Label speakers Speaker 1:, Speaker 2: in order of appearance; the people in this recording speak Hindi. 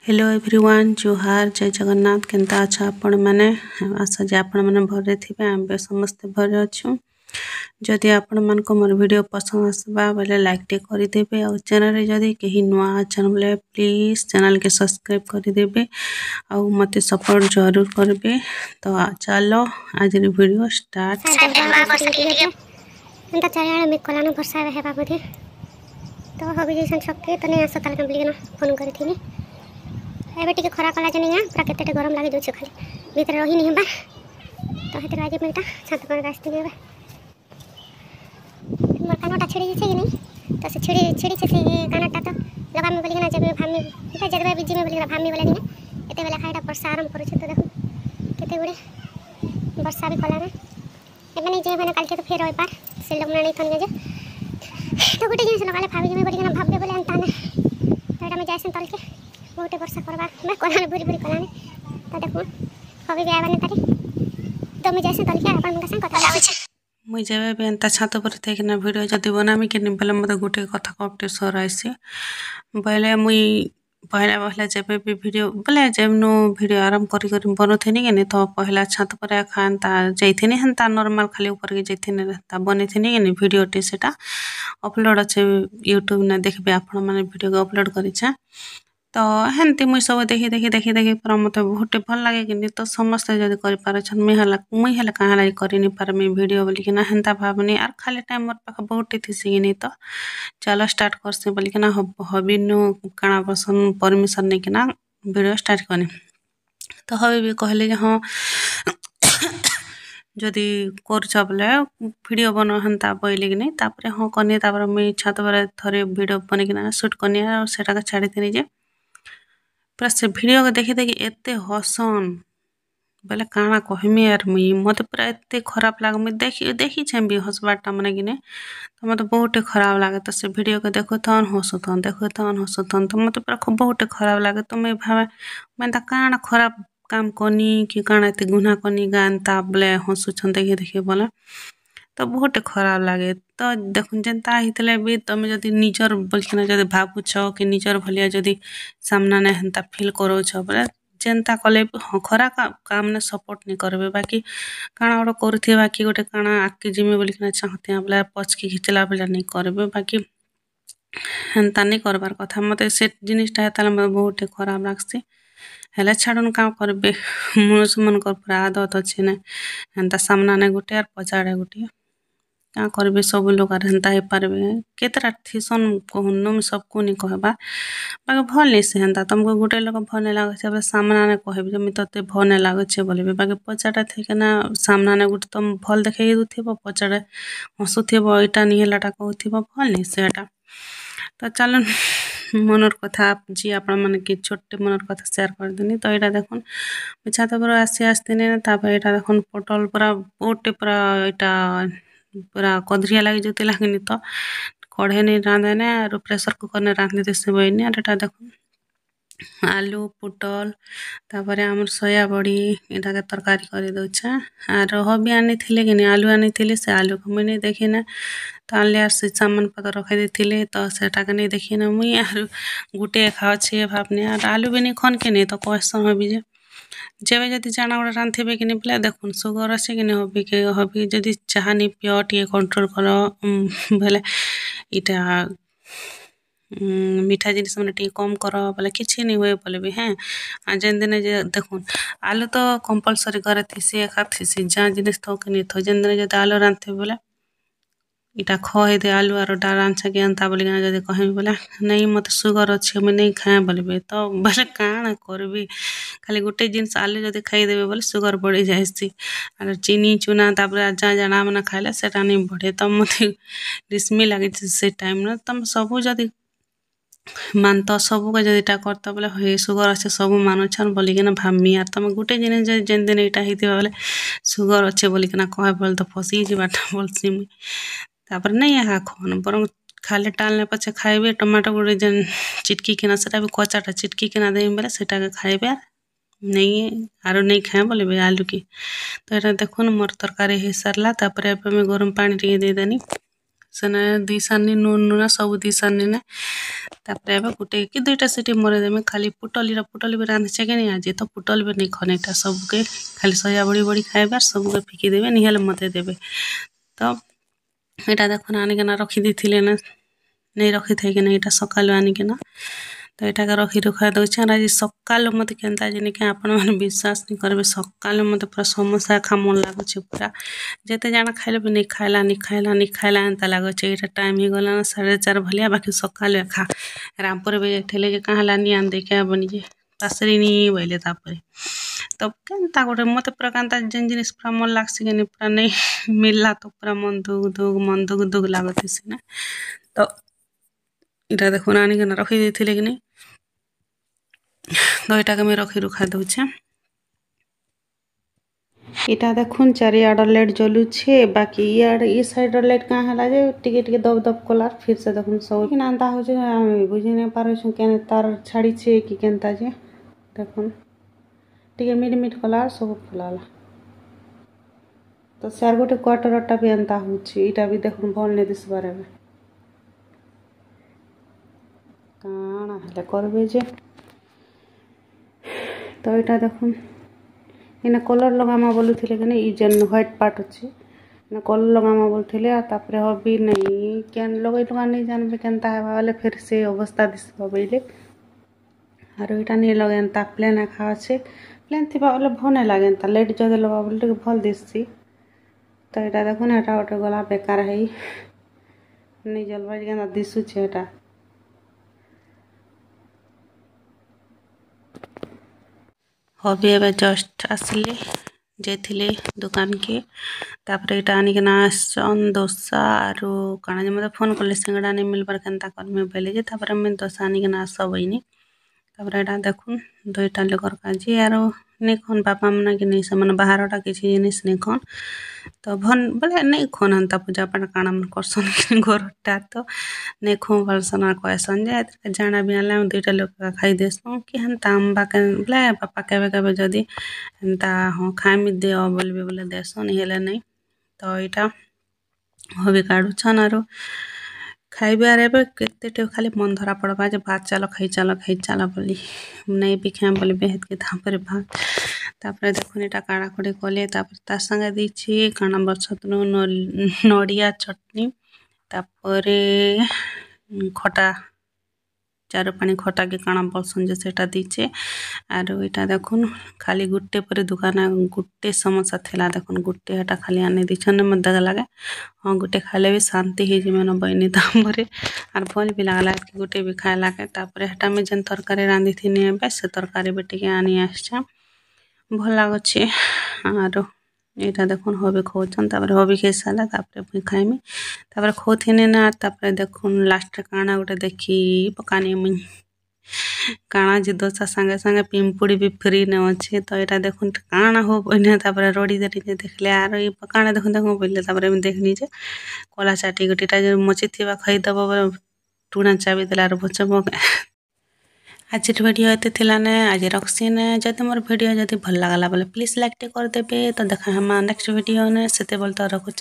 Speaker 1: हेलो एवरीवन जोहार जय जगन्नाथ केनता अच्छा आपण माने आशा जे आपण माने भरे थिबे आमे समस्त भरे अछु जदि आपण मन को मोर वीडियो पसंद आसबा बेले लाइक टे करि देबे और चैनल रे जदि केही नुआ अछन बोले प्लीज चैनल के सब्सक्राइब करि देबे और मते सपोर्ट जरूर करबे। तो चलो आज रे वीडियो स्टार्ट
Speaker 2: एंता चारियाडे में कलानो वर्षा हेबा बोधे तो हबी जैसन सके तने आस ताल के बोलिना फोन करथिनी एबे टिके खरा कला जनी या पूरा केते गरम लागे दोछ खाली भीतर रही नहीं बा तो हेते आज मेटा छात पर रास्ते में मोर कानटा छिड़ी छै नहीं तो से छिड़ी से कानटा तो लगा में बोलिना जब भामी एटा जदबा बिजी में बोलिना भामी वाला दिन एते बेला खाइटा वर्षा आरंभ करू छ तो देखो केते गुडे वर्षा भी कला रे एबे नहीं जे बने काल के तो फेर होय पार से लोग नहीं थन जे तो गुटे जिन से लगाले भाभी में बोलिना भाबे बोले अंता ने तो एटा में जायसन तल के बहुत वर्षा करवा मैं कोना बुरी बुरी कलाने तो देखो हबी भी आवाने तारी तो मैं जैसे तल के अपन का संग कथा लागे छ
Speaker 1: मुई जेबे बेनता छात पर देखना वीडियो जदि बनामी के निबले मते गुटे कथा कपटे सर आइसे पहले मुई पहला जेबे भी वीडियो बोले जेमनो वीडियो आरंभ करी करी बनथेनी के तो पहला छात पर खानता जैथेनी हनता नॉर्मल खाली ऊपर के जैथेनी रहता बनेथेनी के वीडियो टे सेटा अपलोड अच्छे यूट्यूब ने देखबे आपण माने वीडियो को अपलोड करी छ तो हेंती मुई सब देखी पूरा मत बहुत भल लगे कि तो समस्त जदि कर पारे छन मुई हला कहाँ लगे करि नि पार मी वीडियो बोली कि ना हेंता भावनी आर खाली टाइम मोर पाख बहुत थी कि तो चलो स्टार्ट करसे बोली कि ना हबी नु काना पर्सन परमिशन नहीं कि ना वीडियो स्टार्ट करनी तो हबी भी कहले हाँ जदि कर बोले वीडियो बन हेन्ता बोले कि नहीं तापर हाँ कनी तापर मुई छात पर थरे वीडियो बन कि शूट करनी और सेटा छाड़ी देनी जे पूरा से वीडियो को देखी देखी एते हसन बोले काना कहमी यार मुई मते पूरा एते खराब लागे मुई देखी छे भी हसबाटा माने कि नहीं तो मते बहुत खराब लागे तो से वीडियो को देखो तन हसुतन तो मते पूरा बहुत खराब लागे तो मैं भावे मैं ता काना खराब काम करनी कि काना एते गुनाह करनी गानता बोले हसुछन देखी बोले तो बहुत खराब लगे तो देखुन जेनता हितले भी तुम जदि निजर बोलकिना जदि भाबुछ कि निजर भलिया जदि सामना ने हेन्ता फील करो छ बोले जेनता कले खरा काम ने सपोर्ट नहीं करबे बाकी काना गोटे करथे बाकी गोटे काना आके जिमे बोलकिना चाहते बोले पचकी खिचला बेला नहीं करबे बाकी हेन्ता नहीं करबार कथा मते से जिनिसटा हेताले मते बहुत खराब लागसी हेले छाड़न का करबे मनुष्य मन कर पूरा आदत अच्छे ने हेन्ता सामना ने गोटे और पछाड़े गोटे क्या करबे सब लोग हेन्ता हे पारबे केतरा थीसन कहनु सबको नहीं कहबा बाकी भल नहीं से हेन्ता तुमको गोटे लोग भल नहीं लागे छे सामना ने कहबे जे तते भल नहीं लागे छे बोलबे बाकी पछाड़ा थे के ना सामना ने गोटे तुम भल देखे दुथिबो पछाड़े हसुथिबो एटा नहीं हेलाटा कहथिबो भल नहीं से एटा तो चलो मनर कथा जी आपण माने कि छोटे मनर कथा शेयर कर देनी तो एटा देखुन छात पर आसी आस्ते तापर एटा देखुन पटल पूरा बोटे पूरा एटा पूरा कधरिया लगी जोते लगनी तो कढ़े नहीं रांधे और प्रेशर कुकर ने रांधे देसे बनी और एटा देखुन आलू पुटल तापर आमर सोया बड़ी एटा के तरकारी कर दउछे आर हबी आनी थिले कि आलू आनी थिले से आलू को मुई देखी ना तो आनले आर से सामान पत्र रखे देथिले तो सेटा के नहीं देखी ना मुई आर गुटे खाओ छे भाबने आर आलू भी नहीं खन के नहीं तो क्वेश्चन हबी जे जेबे जदि जाना गोटे रांधिबे कि नहीं बोले देखुन सुगर अच्छे कि नहीं हबी जदि चाह नहीं पियो टे कंट्रोल कर बोले इटा मीठा जिनिस मैंने टे कम कर बोले किसी नहीं हुए बोले भी हैं आ जेन दिन जे देखुन आलू तो कंपलसरी करे थीसी एका थीसी जहाँ जिनिस थो कि नहीं थो जेन दिन जदि आलू रांधते बोले इटा खहे दे आलू और डारान से अंता बोली जदि कहें बोले नहीं मत सुगर अच्छे मुझे नहीं खाए बोलबे तो बोले काण करबी खाली गोटे जिनस आलू जदि खाईदेवे बोले सुगर बढ़ी जाएसी और चीनी चूना तापर जहाँ जाना मना खाइले सेटा नहीं बढ़े तो मत रिस्मी लगे से टाइम न तुम सबू जदि मानत सबको जदि इटा करत बोले हे सुगर अच्छे सब मानुछन बोलिकिना भामी आर तुम गोटे जिनिस जेन दिन इटा होता बोले सुगर अच्छे बोलिकिना कहे बोले तो फसी जाटा बोलसी मुई तापर नहीं यहाँ खन बर खाली टालने पचे खाइबे टमाटो गोटे जेन चिटकी किना सेटा भी कचाटा चिटकी किना देम बोले सेटा के खाइबे नहीं आरो नहीं खाए बोले आलू की तो ये देखुन मोर तरकारी हो सारला तापर मैं गरम पानी टे दे देनी सेने दी सानी नून नूना सब दी सानी ने तापर एबे गुटे कि दुईटा सीटी मरे देमे खाली पुटल भी रांधछे कि नहीं आज तो पुटल भी नहीं खनेटा सबके खाली सया बड़ी खाइबार सबके फिकी देबे निहेले मते देबे तो एटा देखुन आनिकिना रखी देथिले ना नहीं रखी थे कि एटा सकालु आनिकिना तो एटाके रखी रुखा दउछे आज सकालु मते केनता जिनि कि आपण माने विश्वास नहीं करबे सकालु मते पूरा समोसा खा मन लागुछे पूरा जेते जाना खाइले भी नहीं खाइला एंता लागुछे एटा टाइम ही गला 4:30 भलिया बाकी सकालु खा रामपुर भी ठेले जे कहाँ लानी आन दे क्या बनी जे पासरी नी भइले तापरे तब केनता गोटे मते पूरा कांता जेन जिनिस पूरा मन लागसे कि पूरा नहीं मिलला तो पूरा मन दुग लागुथिसे ना तो इटा देखुन आनिकिना रखी देथिले कि नहीं तो इटाके मैं रखी रुखा दउछे इटा देखुन चारिआड लाइट जलुछे बाकी ई साइड लाइट कहाँ हला जे टिके दब कलार फिर से देखुन सब कि नांदा हो जे बुझी नहीं पारे छु केने तार छाड़ी छे कि केनता जे देखुन टिके मिट कलार सब फलाला तो सार गोटे क्वार्टरटा भी एंता होछि इटा भी देखुन भल ने दिस बारे में काना हले करबे जे तो इटा देखुन इना कलर लगामा बोलुथिले कि नहीं जेन व्हाइट पार्ट अछि ना कलर लगामा बोलुथिले आ तापरे हबी नहीं केन लगै लगा नहीं जानबे केनता हेबा वाले फिर से अवस्था दिसबा बइले आरो इटा नहीं लगेनता प्लेन खा अछि प्लेन थिबा वाले भने लागेनता लाइट जदे लगा बोलते भल दिसछि तो इटा देखुन एटा गोटे गला बेकार है नहीं जलबा जेना दिसुछे एटा हबी एबे जस्ट आसले जेथिले दुकान के तापरे इटा आनिकिना आसन डोसा आरो काना जे मते फोन करले सिंगड़ा नहीं मिलबार केनता करमे बोले जे तापरे मैं डोसा आनिकिना सबइनी तापरे एटा देखुन दुईटा लेकर काजी आरो नहीं खन बापा मना कि नहीं से बाहरटा किसी जिनिस नहीं खन तो भन बोले नहीं खन हंता पूजा पाठ काना मन करसन घरटा तो नहीं खो बलसन कहसन जे जाना भी आले दुईटा लोक खाई देसन कि हंता अम्बा के बोले पापा केबे जदी हंता हाँ खाइमी दे बोलबे बोले देसन हेले नहीं तो इटा हबी काढुछन आरो खाइबे आरे बे केते खाली मन धरा पड़बा जे भात चालो खाई चालो बोली नहीं भी खाम बोली बेहत के तापरे भात तापरे देखुन एटा काड़ा कुड़ी कले तापरे ता संगे दीछि काना बछतनु नडिया चटनी तापरे खटा चारो पानी खटा के काना बोलसन जे सेटा दीछे आरो इटा देखुन खाली गुट्टे पर दुकान गुट्टे समोसा थेला देखुन गुट्टे हटा खाली आने दीछन मत लगे हाँ गुट्टे खाले भी शांति ही जीवन बनी तामरे आर भल भी लागला कि गुट्टे भी खाए लागे तापरे हटा में जेन तरकारी रांधी थी से तरकारी बेटी के आनी आसछा भल लागछे आरो एटा देखुन हबी खोचन तापरे हबी खाई साला तापरे पुई खाइमी तापरे खोथिने ना तापरे देखुन लास्ट काना गोटे देखी पकानी मुई काना जे दोसा संगे पिंपुड़ी भी फ्री ने अच्छे तो एटा देखुन काना हो बने तापरे रोडी देटी देखले आरो ई काना देखुन बोलले तापरे मैं देखनी जे कोला चाटी गोटीटा जे मची थिबा खाई दबो टूना चाबी देला आरो बचबो आज वीडियो एते थिला ने आज रखसी ने जदि मोर वीडियो जदि भल लागला बोले प्लीज लाइक टे कर देबे तो देखा हम नेक्स्ट वीडियो ने सेते बोलता रखु